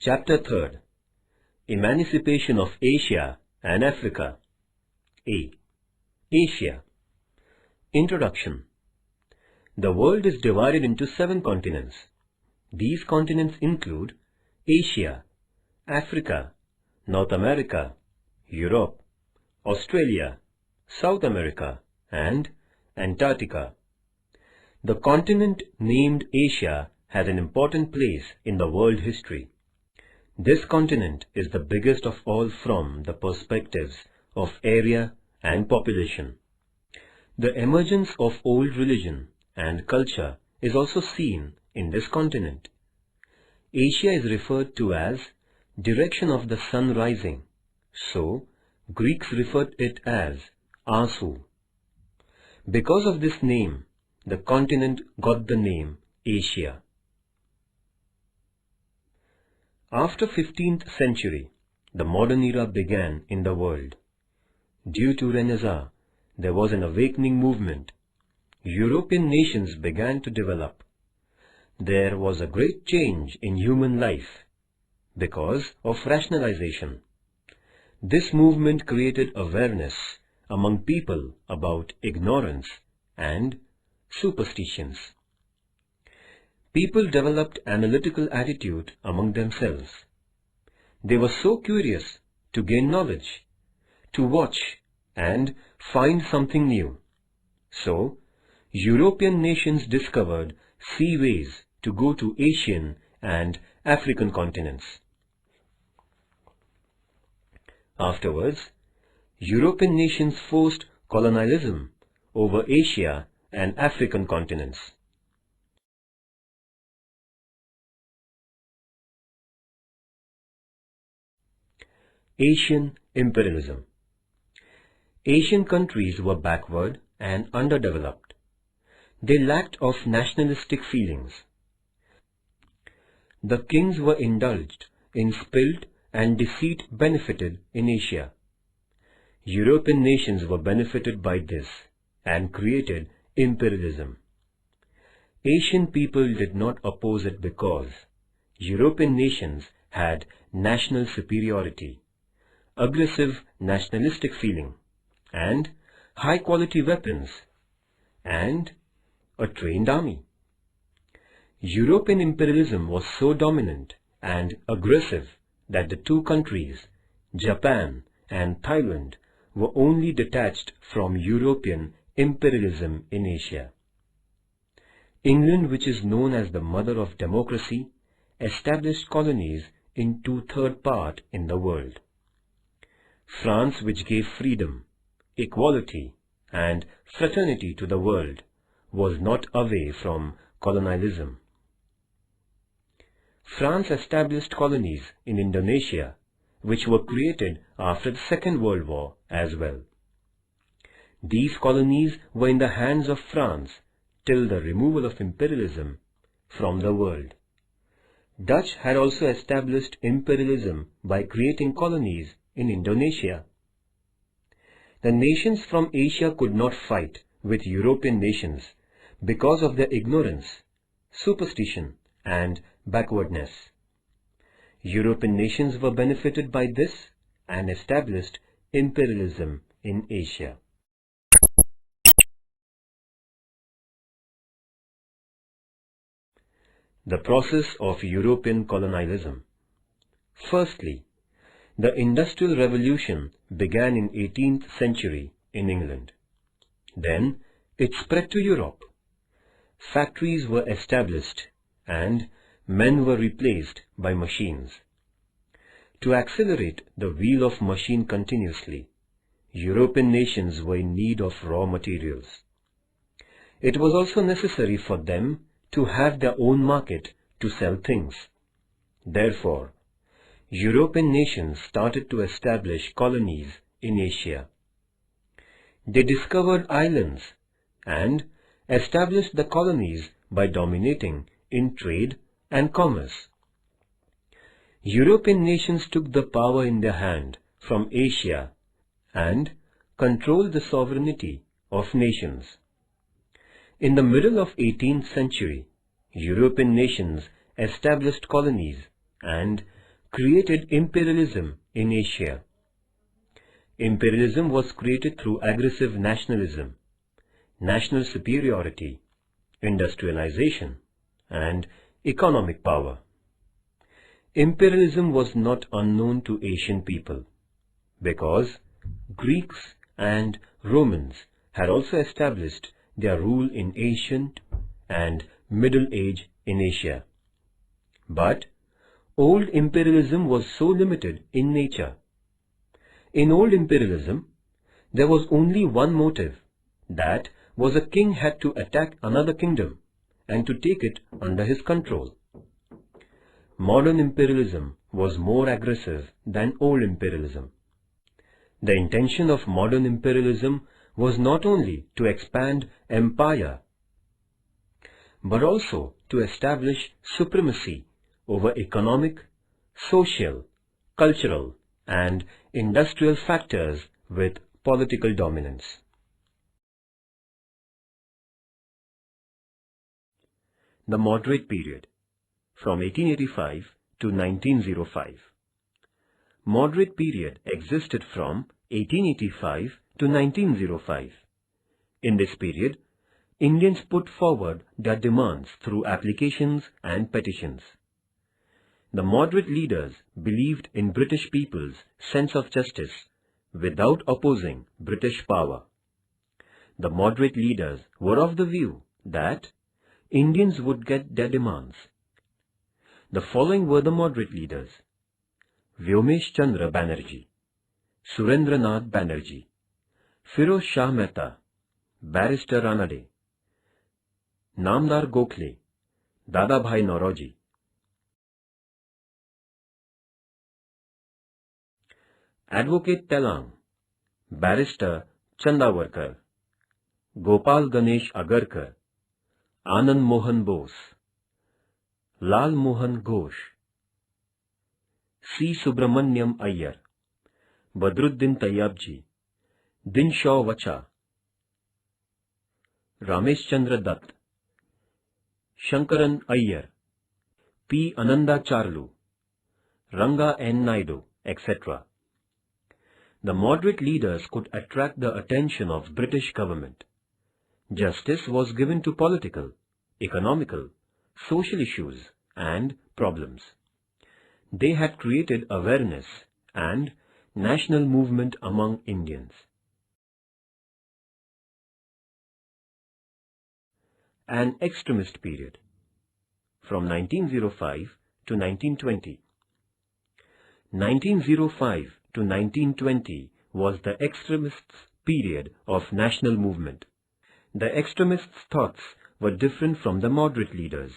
Chapter 3. Emancipation of Asia and Africa. A. Asia. Introduction. The world is divided into 7 continents. These continents include Asia, Africa, North America, Europe, Australia, South America, and Antarctica. The continent named Asia has an important place in the world history. This continent is the biggest of all from the perspectives of area and population. The emergence of old religion and culture is also seen in this continent. Asia is referred to as direction of the sun rising, so Greeks referred it as Asu. Because of this name, the continent got the name Asia. After 15th century, the modern era began in the world. Due to Renaissance, there was an awakening movement. European nations began to develop. There was a great change in human life because of rationalization. This movement created awareness among people about ignorance and superstitions. People developed analytical attitude among themselves. They were so curious to gain knowledge, to watch and find something new. So, European nations discovered sea ways to go to Asian and African continents. Afterwards, European nations forced colonialism over Asia and African continents. Asian imperialism. Asian countries were backward and underdeveloped. They lacked of nationalistic feelings. The kings were indulged in spilled and deceit benefited in Asia. European nations were benefited by this and created imperialism. Asian people did not oppose it because European nations had national superiority, aggressive nationalistic feeling, and high-quality weapons, and a trained army. European imperialism was so dominant and aggressive that the two countries, Japan and Thailand, were only detached from European imperialism in Asia. England, which is known as the mother of democracy, established colonies in 2/3 part in the world. France, which gave freedom, equality, and fraternity to the world, was not away from colonialism. France established colonies in Indonesia, which were created after the Second World War as well. These colonies were in the hands of France till the removal of imperialism from the world. Dutch had also established imperialism by creating colonies in Indonesia. The nations from Asia could not fight with European nations because of their ignorance, superstition, and backwardness. European nations were benefited by this and established imperialism in Asia. The process of European colonialism. Firstly, the Industrial Revolution began in 18th century in England. Then it spread to Europe. Factories were established and men were replaced by machines. To accelerate the wheel of machine continuously, European nations were in need of raw materials. It was also necessary for them to have their own market to sell things. Therefore, European nations started to establish colonies in Asia. They discovered islands and established the colonies by dominating in trade and commerce. European nations took the power in their hand from Asia and controlled the sovereignty of nations. In the middle of 18th century, European nations established colonies and created imperialism in Asia. Imperialism was created through aggressive nationalism, national superiority, industrialization, and economic power. Imperialism was not unknown to Asian people, because Greeks and Romans had also established their rule in ancient and Middle Age in Asia. But old imperialism was so limited in nature. In old imperialism, there was only one motive, that was a king had to attack another kingdom and to take it under his control. Modern imperialism was more aggressive than old imperialism. The intention of modern imperialism was not only to expand empire, but also to establish supremacy over economic, social, cultural, and industrial factors with political dominance. The Moderate Period, from 1885 to 1905. Moderate period existed from 1885 to 1905. In this period, Indians put forward their demands through applications and petitions. The moderate leaders believed in British people's sense of justice without opposing British power. The moderate leaders were of the view that Indians would get their demands. The following were the moderate leaders: Vyomesh Chandra Banerjee, Surendranath Banerjee, Firoz Shah Mehta, Barrister Ranade, Namdar Gokhale, Dadabhai Naoroji. Advocate Telang, Barrister Chandavarkar, Gopal Ganesh Agarkar, Anand Mohan Bose, Lal Mohan Ghosh, C. Subramanyam Iyer, Badruddin Tayyabji, Dinshaw Vacha, Ramesh Chandra Dutt, Shankaran Iyer, P. Ananda Charlu, Ranga N. Naidu, etc. The moderate leaders could attract the attention of British government. Justice was given to political, economical, social issues and problems. They had created awareness and national movement among Indians. An Extremist Period, from 1905 to 1920. 1905 to 1920 was the extremists' period of national movement. The extremists' thoughts were different from the moderate leaders.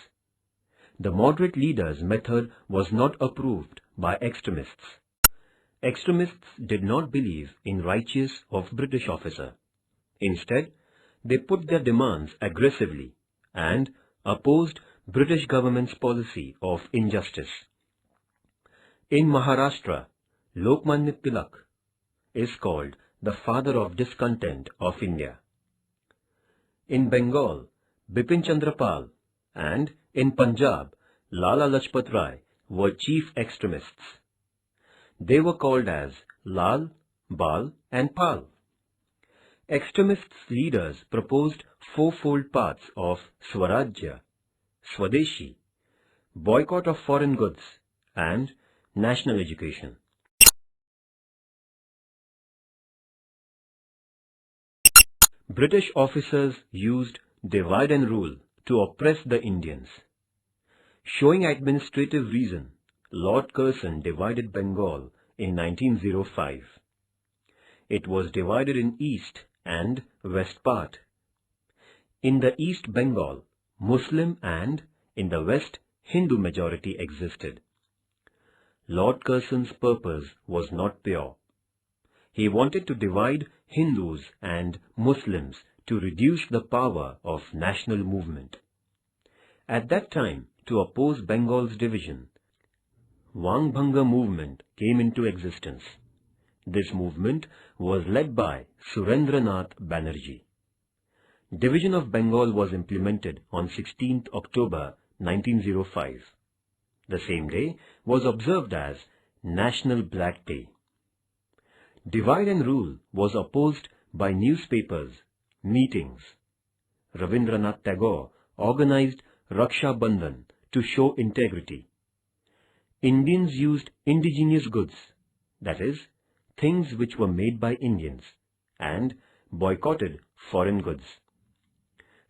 The moderate leaders' method was not approved by extremists. Extremists did not believe in righteous of British officer. Instead, they put their demands aggressively and opposed British government's policy of injustice. In Maharashtra, Lokmanya Tilak is called the father of discontent of India. In Bengal, Bipin Chandra Pal, and in Punjab, Lala Lajpat Rai were chief extremists. They were called as Lal, Bal and Pal. Extremists' leaders proposed fourfold paths of Swarajya, Swadeshi, boycott of foreign goods, and national education. British officers used divide and rule to oppress the Indians. Showing administrative reason, Lord Curzon divided Bengal in 1905. It was divided in East and West part. In the East Bengal, Muslim and in the West Hindu majority existed. Lord Curzon's purpose was not pure. He wanted to divide Hindus and Muslims to reduce the power of national movement. At that time, to oppose Bengal's division, Wangbhanga movement came into existence. This movement was led by Surendranath Banerjee. Division of Bengal was implemented on 16th October 1905. The same day was observed as National Black Day. Divide and rule was opposed by newspapers, meetings. Rabindranath Tagore organized Raksha Bandhan to show integrity. Indians used indigenous goods, that is, things which were made by Indians, and boycotted foreign goods.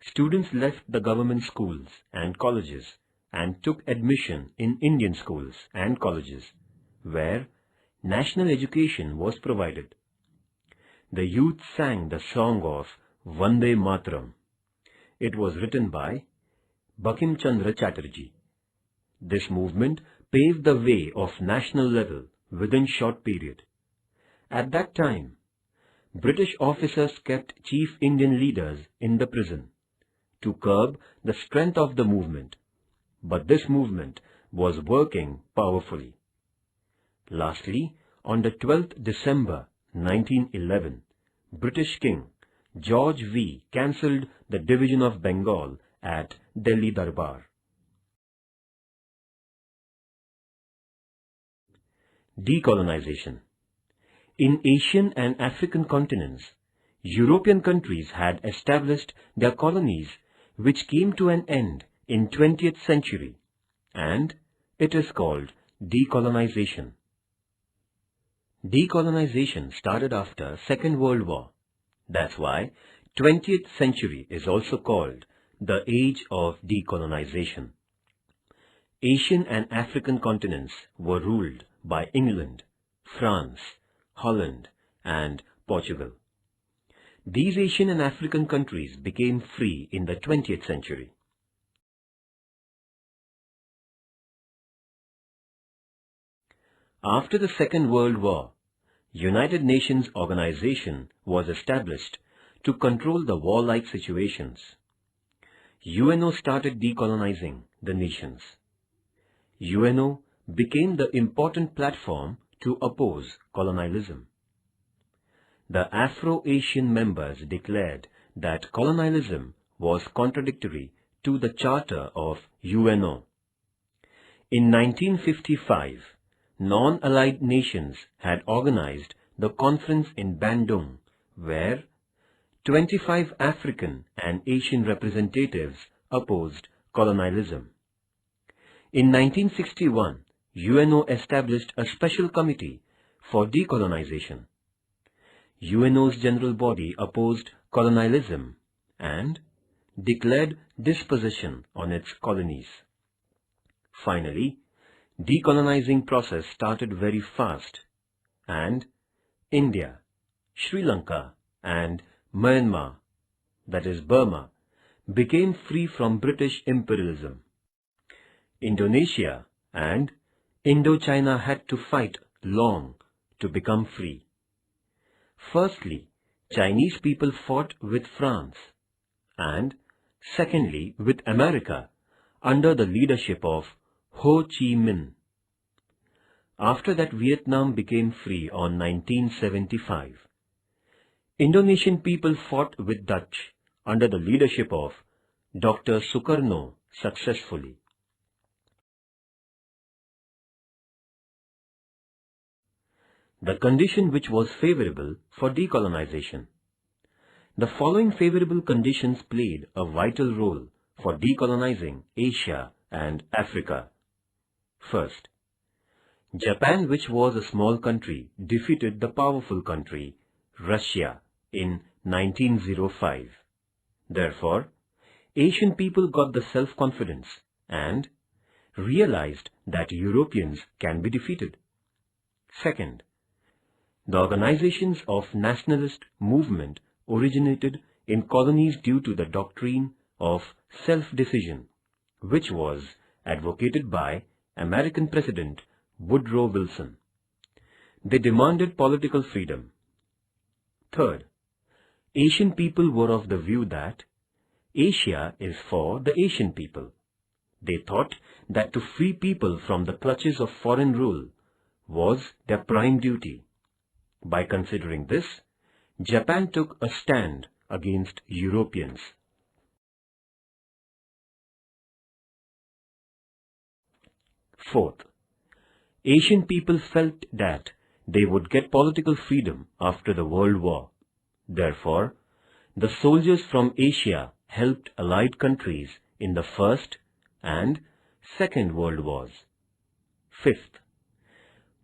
Students left the government schools and colleges and took admission in Indian schools and colleges, where national education was provided. The youth sang the song of Vande Mataram. It was written by Bankim Chandra Chatterjee. This movement paved the way of national level within short period. At that time, British officers kept chief Indian leaders in the prison to curb the strength of the movement, but this movement was working powerfully. Lastly, on the 12th December 1911, British King George V cancelled the division of Bengal at Delhi Darbar. Decolonization. In Asian and African continents, European countries had established their colonies which came to an end in 20th century, and it is called decolonization. Decolonization started after Second World War. That's why 20th century is also called the age of decolonization. Asian and African continents were ruled by England, France, Holland, and Portugal. These Asian and African countries became free in the 20th century. After the Second World War, United Nations Organization was established to control the warlike situations. UNO started decolonizing the nations. UNO became the important platform to oppose colonialism. The Afro-Asian members declared that colonialism was contradictory to the Charter of UNO. In 1955, non-allied nations had organized the conference in Bandung, where 25 African and Asian representatives opposed colonialism. In 1961, UNO established a special committee for decolonization. UNO's general body opposed colonialism and declared dispossession on its colonies. Finally, decolonizing process started very fast, and India, Sri Lanka and Myanmar, that is Burma, became free from British imperialism. Indonesia and Indochina had to fight long to become free. Firstly, Chinese people fought with France, and secondly with America under the leadership of Ho Chi Minh. After that, Vietnam became free on 1975. Indonesian people fought with Dutch under the leadership of Dr. Sukarno successfully. The condition which was favorable for decolonization. The following favorable conditions played a vital role for decolonizing Asia and Africa. First, Japan, which was a small country, defeated the powerful country, Russia, in 1905. Therefore, Asian people got the self-confidence and realized that Europeans can be defeated. Second, the organizations of nationalist movement originated in colonies due to the doctrine of self-decision, which was advocated by American President Woodrow Wilson. They demanded political freedom. Third, Asian people were of the view that Asia is for the Asian people. They thought that to free people from the clutches of foreign rule was their prime duty. By considering this, Japan took a stand against Europeans. Fourth, Asian people felt that they would get political freedom after the World War. Therefore, the soldiers from Asia helped Allied countries in the First and Second World Wars. Fifth,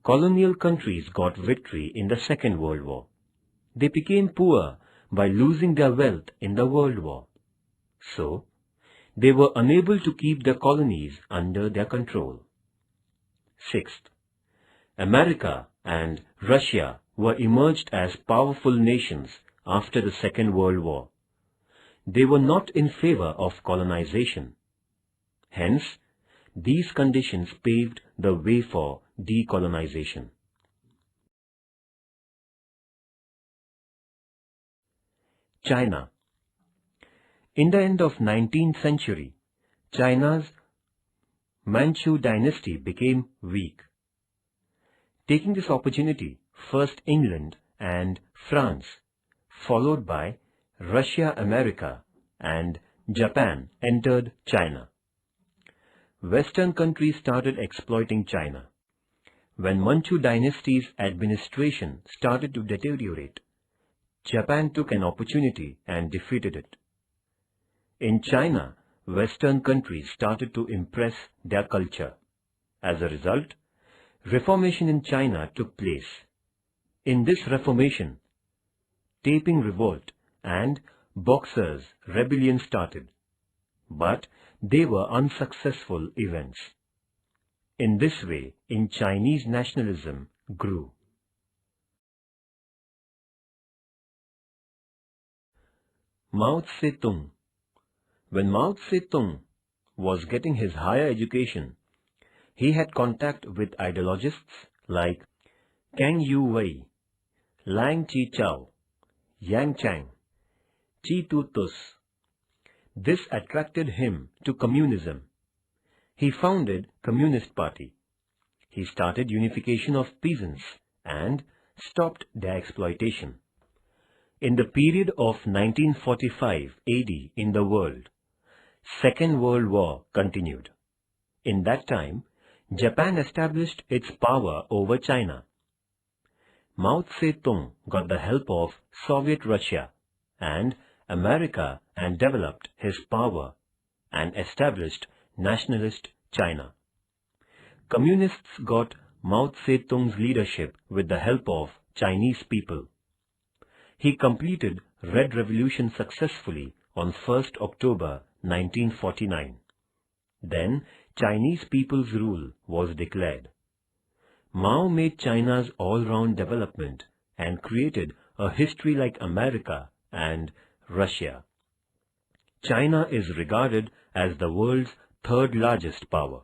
colonial countries got victory in the Second World War. They became poor by losing their wealth in the World War. So, they were unable to keep their colonies under their control. Sixth, America and Russia were emerged as powerful nations after the Second World War. They were not in favor of colonization. Hence, these conditions paved the way for decolonization. China. In the end of 19th century, China's Manchu dynasty became weak. Taking this opportunity, first England and France, followed by Russia, America, and Japan entered China. Western countries started exploiting China. When Manchu dynasty's administration started to deteriorate, Japan took an opportunity and defeated it. In China, Western countries started to impress their culture. As a result, Reformation in China took place. In this Reformation, Taiping Revolt and Boxers' Rebellion started, but they were unsuccessful events. In this way, in Chinese nationalism grew. Mao-Tse-Tung. When Mao-Tse-Tung was getting his higher education, he had contact with ideologists like Kang Yu-wei, Lang Chi-chow, Yang Chang, Chi Tu-tus. This attracted him to communism. He founded Communist Party. He started unification of peasants and stopped their exploitation. In the period of 1945 AD in the world, Second World War continued. In that time, Japan established its power over China. Mao Tse-tung got the help of Soviet Russia and America and developed his power and established nationalist China. Communists got Mao Tse-tung's leadership with the help of Chinese people. He completed Red Revolution successfully on 1st October 1949. Then Chinese people's rule was declared. Mao made China's all-round development and created a history like America and Russia. China is regarded as the world's third largest power.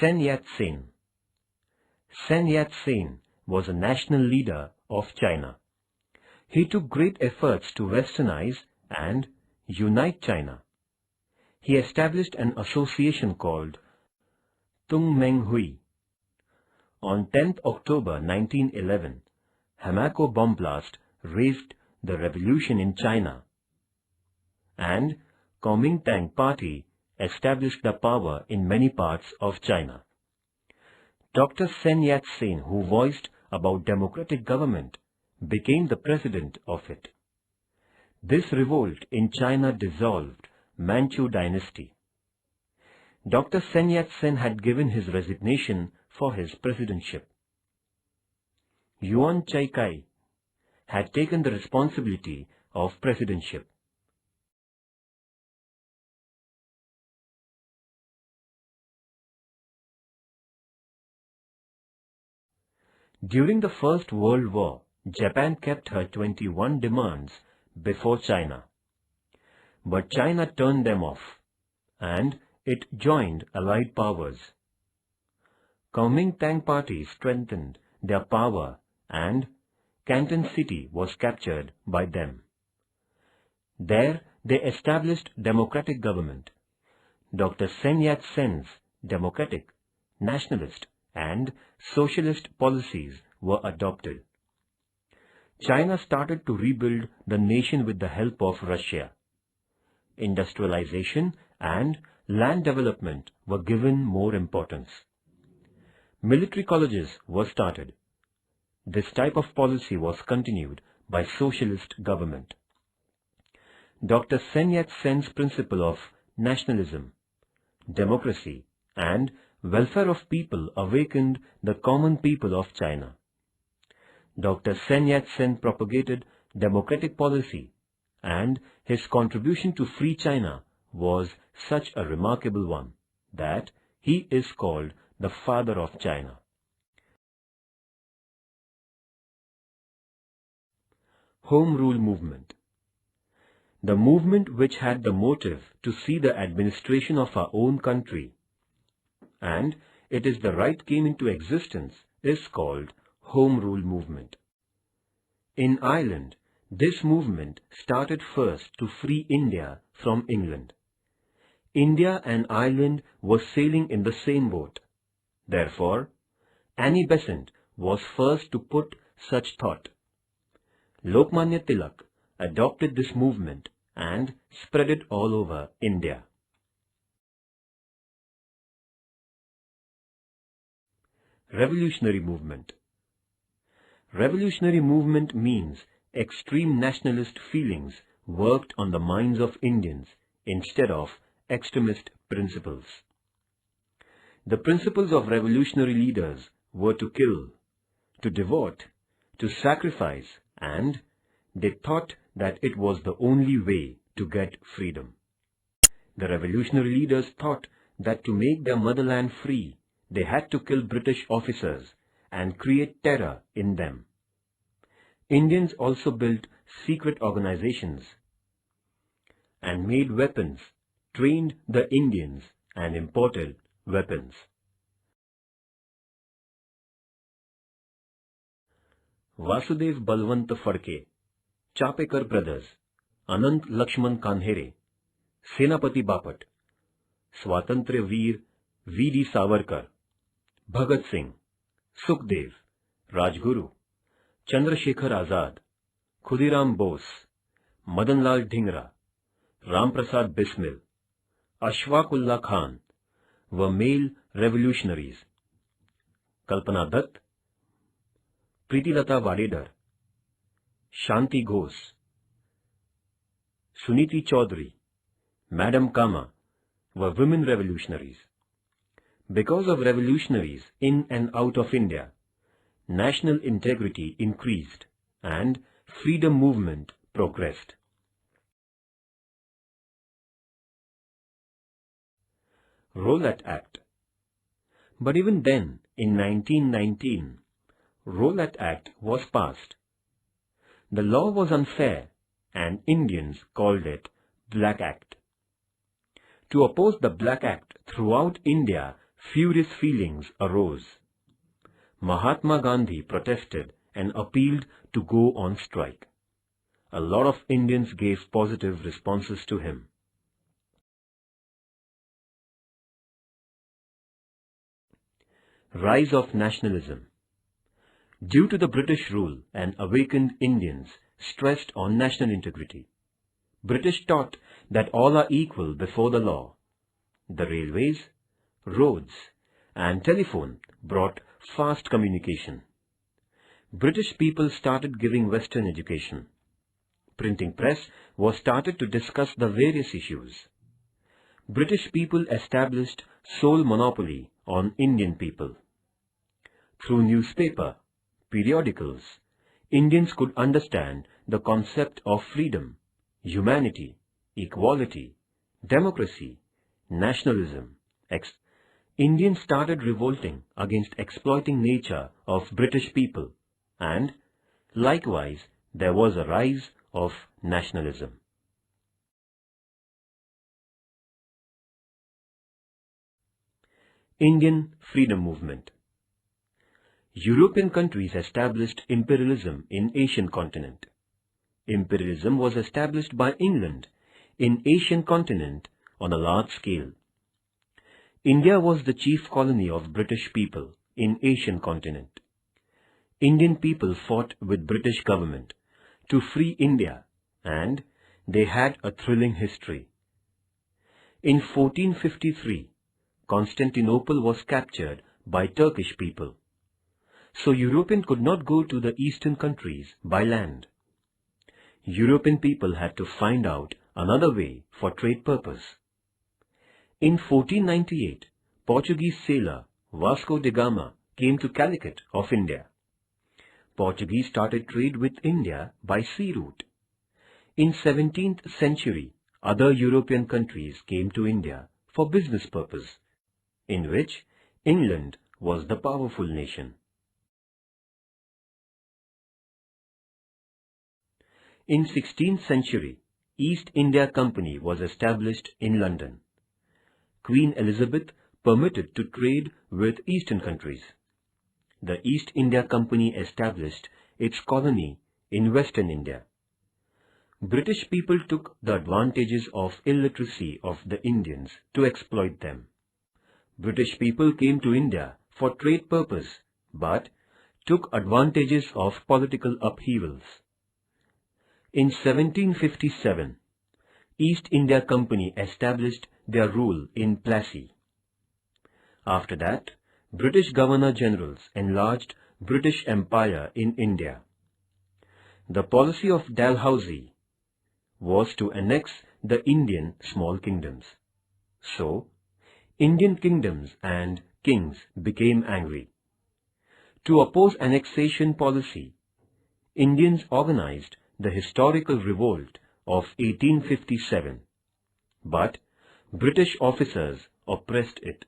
Sen-yat-sen. Sen-yat-sen was a national leader of China. He took great efforts to westernize and unite China. He established an association called Tung Meng Hui. On 10th October 1911, Hamako bomb blast raised the revolution in China, and Kuomintang Party established the power in many parts of China. Dr. Sen-yat-sen, who voiced about democratic government, became the president of it. This revolt in China dissolved Manchu dynasty. Dr. Sen-yat-sen had given his resignation for his presidentship. Yuan Chai-kai had taken the responsibility of presidentship. During the First World War, Japan kept her 21 demands before China. But China turned them off, and it joined Allied powers. Kuomintang Party strengthened their power, and Canton City was captured by them. There they established democratic government. Dr. Sen-yat-sen's democratic, nationalist, and socialist policies were adopted. China started to rebuild the nation with the help of Russia. Industrialization and land development were given more importance. Military colleges were started. This type of policy was continued by socialist government. Dr. Sen-yat-sen's principle of nationalism, democracy, and welfare of people awakened the common people of China. Dr. Sen-yat-sen propagated democratic policy, and his contribution to free China was such a remarkable one that he is called the father of China. Home Rule Movement. The movement which had the motive to see the administration of our own country, and it is the right came into existence, is called Home Rule Movement. In Ireland, this movement started first to free India from England. India and Ireland were sailing in the same boat. Therefore, Annie Besant was first to put such thought. Lokmanya Tilak adopted this movement and spread it all over India. Revolutionary movement. Revolutionary movement means extreme nationalist feelings worked on the minds of Indians instead of extremist principles. The principles of revolutionary leaders were to kill, to devote, to sacrifice, and they thought that it was the only way to get freedom. The revolutionary leaders thought that to make their motherland free, they had to kill British officers and create terror in them. Indians also built secret organizations and made weapons, trained the Indians, and imported weapons. Vasudev Balwant Phadke, Chapekar brothers, Anant Lakshman Kanhere, Senapati Bapat, Swatantra Veer V.D. Savarkar, Bhagat Singh, Sukhdev, Rajguru, Chandrasekhar Azad, Khudiram Bose, Madanlal Dhingra, Ramprasad Bismil, Ashfaqullah Khan were male revolutionaries. Kalpana Dutt, Pritilata Vadedar, Shanti Ghosh, Suniti Chaudhary, Madam Kama were women revolutionaries. Because of revolutionaries in and out of India, national integrity increased and freedom movement progressed. Rowllatt Act. But even then, in 1919, Rowllatt Act was passed. The law was unfair and Indians called it Black Act. To oppose the Black Act throughout India, furious feelings arose. Mahatma Gandhi protested and appealed to go on strike. A lot of Indians gave positive responses to him. Rise of Nationalism. Due to the British rule, and awakened Indians stressed on national integrity. British taught that all are equal before the law. The railways, roads, and telephone brought fast communication. British people started giving Western education. Printing press was started to discuss the various issues. British people established sole monopoly on Indian people. Through newspaper, periodicals, Indians could understand the concept of freedom, humanity, equality, democracy, nationalism. Indians started revolting against exploiting nature of British people, and likewise there was a rise of nationalism. Indian Freedom Movement. European countries established imperialism in Asian continent. Imperialism was established by England in Asian continent on a large scale. India was the chief colony of British people in Asian continent. Indian people fought with British government to free India, and they had a thrilling history. In 1453, Constantinople was captured by Turkish people. So European could not go to the eastern countries by land. European people had to find out another way for trade purpose. In 1498, Portuguese sailor Vasco da Gama came to Calicut of India. Portuguese started trade with India by sea route. In 17th century, other European countries came to India for business purpose, in which England was the powerful nation. In 16th century, East India Company was established in London. Queen Elizabeth permitted to trade with eastern countries. The East India Company established its colony in Western India. British people took the advantages of illiteracy of the Indians to exploit them. British people came to India for trade purpose, but took advantages of political upheavals. In 1757, East India Company established their rule in Plassey. After that, British Governor-Generals enlarged British Empire in India. The policy of Dalhousie was to annex the Indian small kingdoms. So, Indian kingdoms and kings became angry. To oppose annexation policy, Indians organized the historical revolt of 1857, but British officers oppressed it.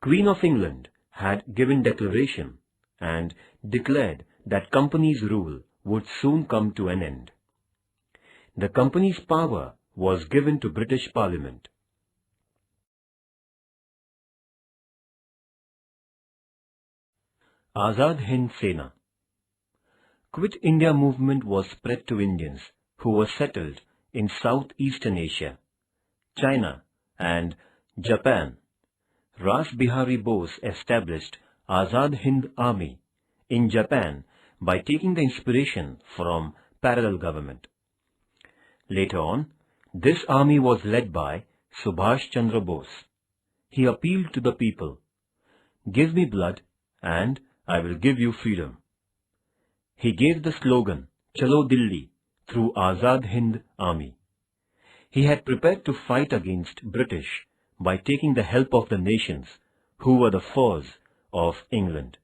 Queen of England had given declaration and declared that Company's rule would soon come to an end. The Company's power was given to British Parliament. Azad Hind Sena. Quit India movement was spread to Indians who were settled in Southeastern Asia, China and Japan. Ras Bihari Bose established Azad Hind Army in Japan by taking the inspiration from parallel government. Later on, this army was led by Subhash Chandra Bose. He appealed to the people, "Give me blood and I will give you freedom." He gave the slogan, "Chalo Dilli," through Azad Hind Army. He had prepared to fight against British by taking the help of the nations who were the foes of England.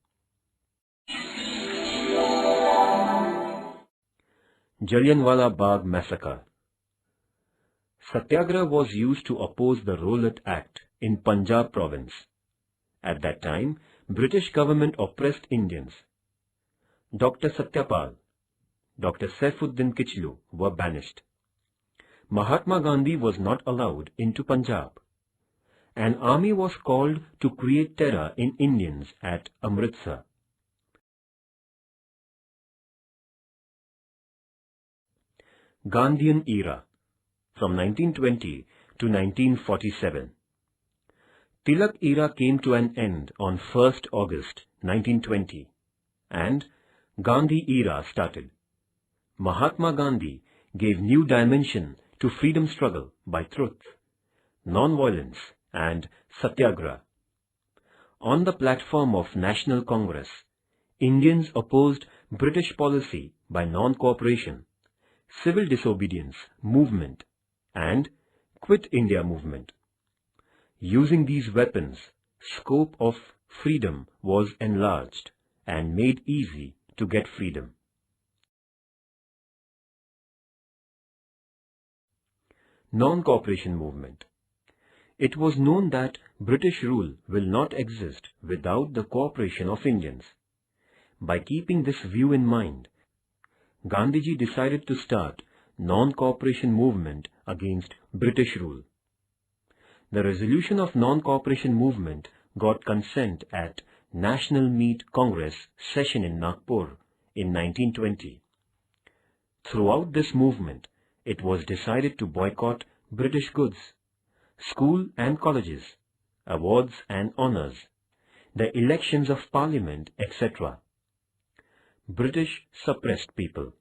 Jallianwala Bagh Massacre. Satyagraha was used to oppose the Rowllatt Act in Punjab province. At that time, British government oppressed Indians. Dr. Satyapal, Dr. Saifuddin Kichlu were banished. Mahatma Gandhi was not allowed into Punjab. An army was called to create terror in Indians at Amritsar. Gandhian Era from 1920 to 1947. Tilak era came to an end on 1st August 1920 and Gandhi era started. Mahatma Gandhi gave new dimension to freedom struggle by truth, non-violence and satyagraha. On the platform of National Congress, Indians opposed British policy by non-cooperation, civil disobedience movement and Quit India movement. Using these weapons, scope of freedom was enlarged and made easy to get freedom. Non-cooperation movement. It was known that British rule will not exist without the cooperation of Indians. By keeping this view in mind, Gandhiji decided to start non-cooperation movement against British rule. The resolution of non-cooperation movement got consent at National Meet Congress session in Nagpur in 1920. Throughout this movement, it was decided to boycott British goods, school and colleges, awards and honours, the elections of parliament, etc. British suppressed people.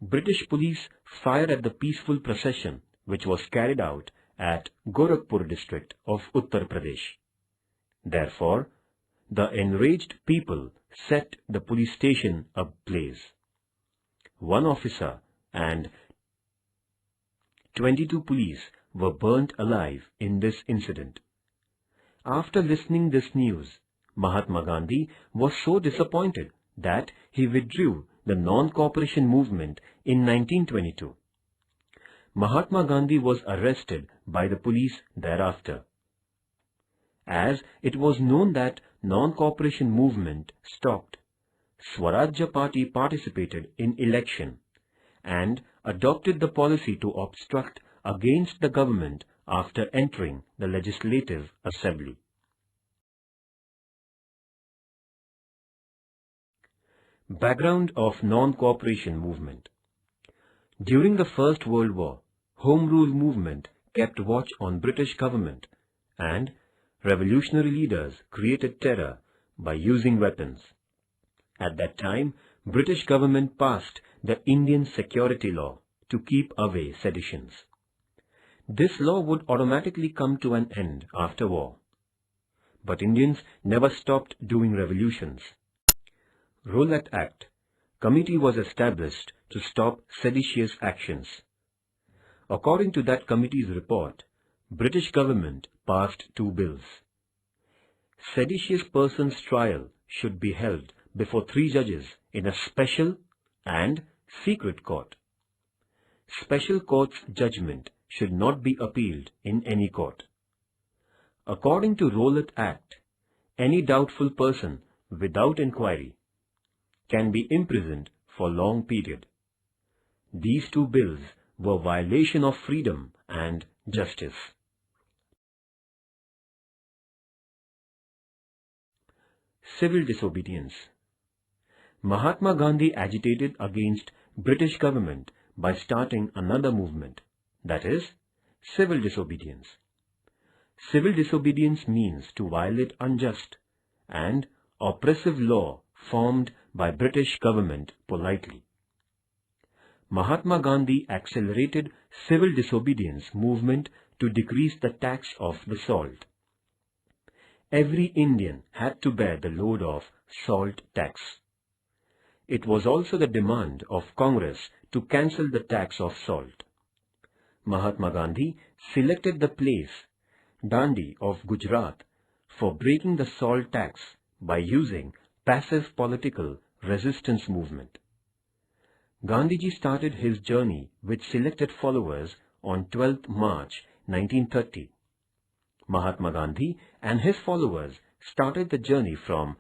British police fired at the peaceful procession which was carried out at Gorakhpur district of Uttar Pradesh. Therefore, the enraged people set the police station ablaze. One officer and 22 police were burnt alive in this incident. After listening this news, Mahatma Gandhi was so disappointed that he withdrew the non-cooperation movement in 1922. Mahatma Gandhi was arrested by the police thereafter. As it was known that non-cooperation movement stopped, Swarajya Party participated in election and adopted the policy to obstruct against the government after entering the Legislative Assembly. Background of non-cooperation movement. During the First World War, Home Rule movement kept watch on British government and revolutionary leaders created terror by using weapons. At that time, British government passed the Indian Security Law to keep away seditions. This law would automatically come to an end after war. But Indians never stopped doing revolutions. Rowllatt Act committee was established to stop seditious actions. According to that committee's report, British government passed 2 bills. Seditious person's trial should be held before 3 judges in a special and secret court. Special court's judgment should not be appealed in any court. According to Rowllatt Act, any doubtful person without inquiry can be imprisoned for long period. These 2 bills were violation of freedom and justice. Civil disobedience. Mahatma Gandhi agitated against British government by starting another movement, that is, civil disobedience. Civil disobedience means to violate unjust and oppressive law formed by British government politely. Mahatma Gandhi accelerated civil disobedience movement to decrease the tax of the salt. Every Indian had to bear the load of salt tax. It was also the demand of Congress to cancel the tax of salt. Mahatma Gandhi selected the place, Dandi of Gujarat, for breaking the salt tax by using passive political resistance movement. Gandhiji started his journey with selected followers on 12th March 1930. Mahatma Gandhi and his followers started the journey from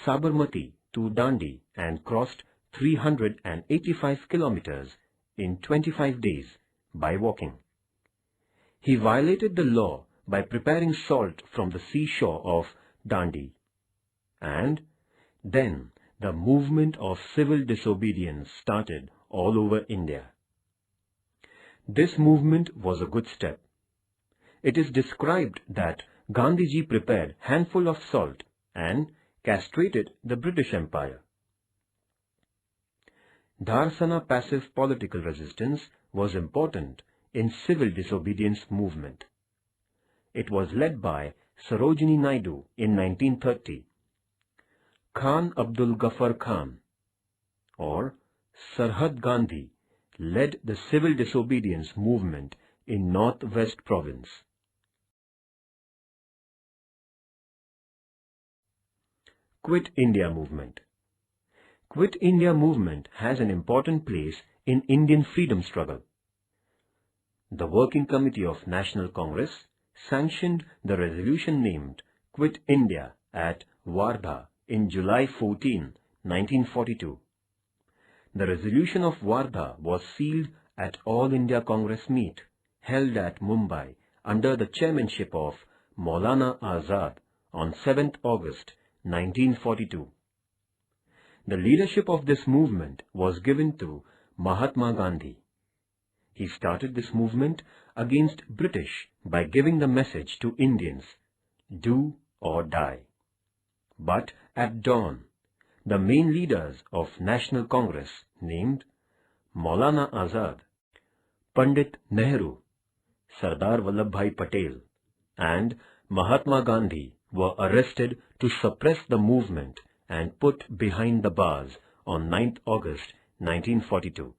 Sabarmati to Dandi and crossed 385 kilometers in 25 days by walking. He violated the law by preparing salt from the seashore of Dandi. And then the movement of civil disobedience started all over India. This movement was a good step. It is described that Gandhiji prepared handful of salt and castrated the British Empire. Dharsana passive political resistance was important in civil disobedience movement. It was led by Sarojini Naidu in 1930, Khan Abdul Ghaffar Khan or Sarhad Gandhi led the civil disobedience movement in Northwest Province. Quit India movement. Quit India movement has an important place in Indian freedom struggle. The Working Committee of National Congress sanctioned the resolution named Quit India at Wardha in July 14, 1942. The resolution of Wardha was sealed at All India Congress meet held at Mumbai under the chairmanship of Maulana Azad on 7th August 1942. The leadership of this movement was given to Mahatma Gandhi. He started this movement against British by giving the message to Indians, do or die. But at dawn, the main leaders of National Congress named Maulana Azad, Pandit Nehru, Sardar Vallabhbhai Patel and Mahatma Gandhi were arrested to suppress the movement and put behind the bars on 9th August 1942.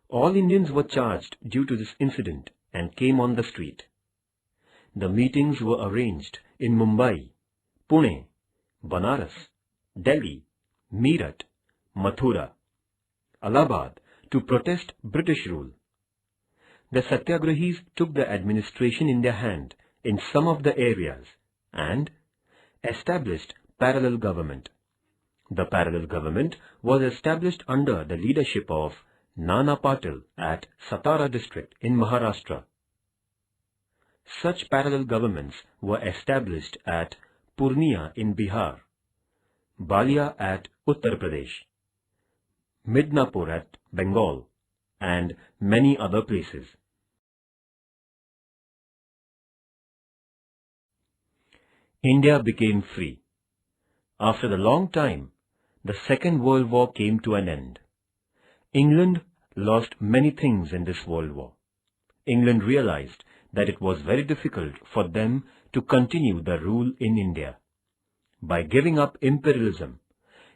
All Indians were charged due to this incident and came on the street. The meetings were arranged in Mumbai, Pune, Banaras, Delhi, Meerut, Mathura, Allahabad to protest British rule. The Satyagrahis took the administration in their hand in some of the areas and established parallel government. The parallel government was established under the leadership of Nana Patil at Satara district in Maharashtra. Such parallel governments were established at Purnia in Bihar, Balia at Uttar Pradesh, Midnapur at Bengal, and many other places. India became free. After a long time, the Second World War came to an end. England lost many things in this World War. England realized that it was very difficult for them to continue the rule in India. By giving up imperialism,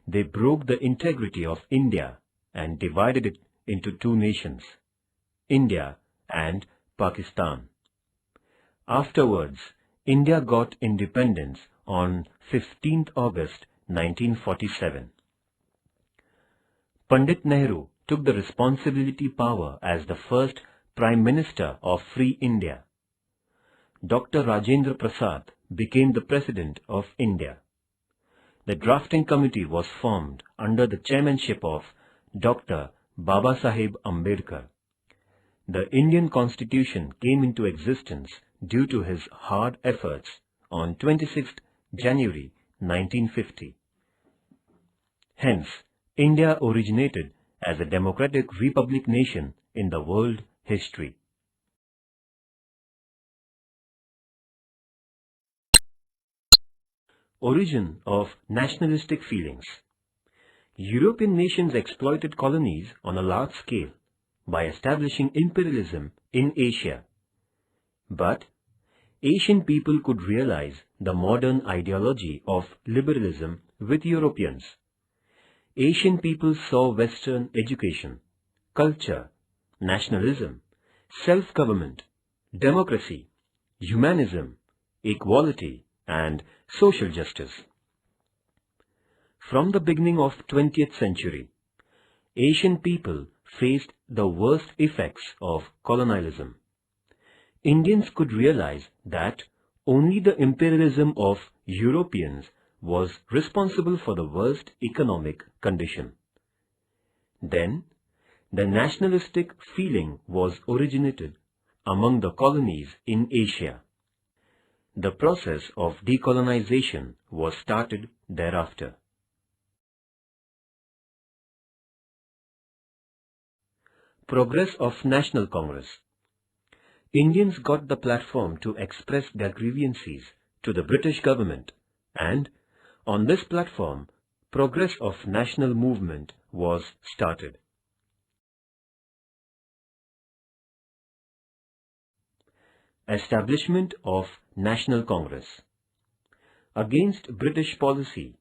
they broke the integrity of India and divided it into two nations, India and Pakistan. Afterwards, India got independence on 15th August 1947. Pandit Nehru took the responsibility power as the first Prime Minister of Free India. Dr. Rajendra Prasad became the President of India. The drafting committee was formed under the chairmanship of Dr. Babasaheb Ambedkar. The Indian Constitution came into existence due to his hard efforts on 26th January 1950. Hence, India originated as a democratic republic nation in the world history. Origin of nationalistic feelings. European nations exploited colonies on a large scale by establishing imperialism in Asia. But Asian people could realize the modern ideology of liberalism with Europeans. Asian people saw Western education, culture, nationalism, self-government, democracy, humanism, equality, and social justice. From the beginning of 20th century, Asian people faced the worst effects of colonialism. Indians could realize that only the imperialism of Europeans was responsible for the worst economic condition. Then, the nationalistic feeling was originated among the colonies in Asia. The process of decolonization was started thereafter. Progress of National Congress. Indians got the platform to express their grievances to the British government, and on this platform, progress of national movement was started. Establishment of National Congress. Against British policy,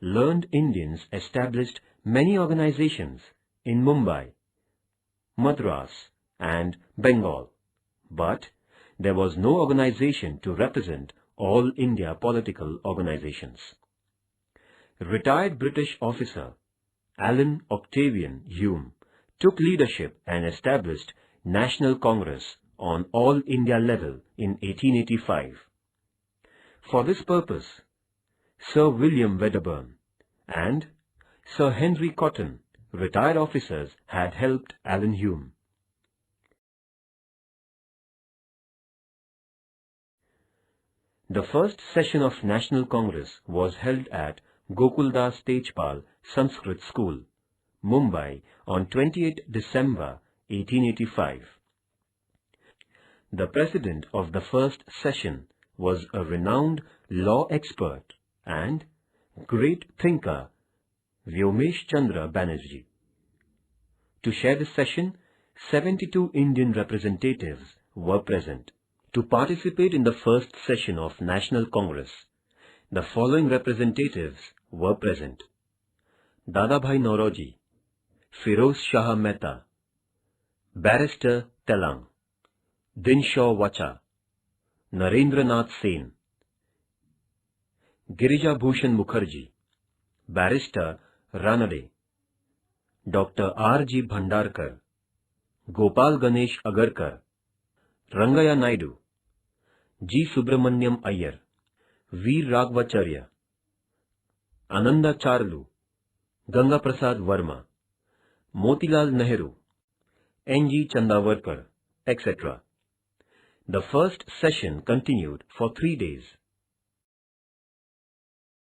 learned Indians established many organizations in Mumbai, Madras, and Bengal, but there was no organization to represent all India political organizations. Retired British officer Allen Octavian Hume took leadership and established National Congress on all India level in 1885. For this purpose, Sir William Wedderburn and Sir Henry Cotton, retired officers, had helped Allen Hume. The first session of National Congress was held at Gokuldas Tejpal Sanskrit School, Mumbai on 28 December 1885. The president of the first session was a renowned law expert and great thinker Vyomesh Chandra Banerjee. To share the session, 72 Indian representatives were present, To participate in the first session of National Congress, the following representatives were present: Dadabhai Nauroji, Firoz Shah Mehta, Barrister Telang, Dinshaw Wacha, Narendranath Sen, Girija Bhushan Mukherjee, Barrister Ranade, Dr. R.G. Bhandarkar, Gopal Ganesh Agarkar, Rangaya Naidu, G. Subramaniam Iyer, Veer Raghvacharya, Ananda Charlu, Ganga Prasad Verma, Motilal Nehru, N.G. Chandavarkar, etc. The first session continued for 3 days.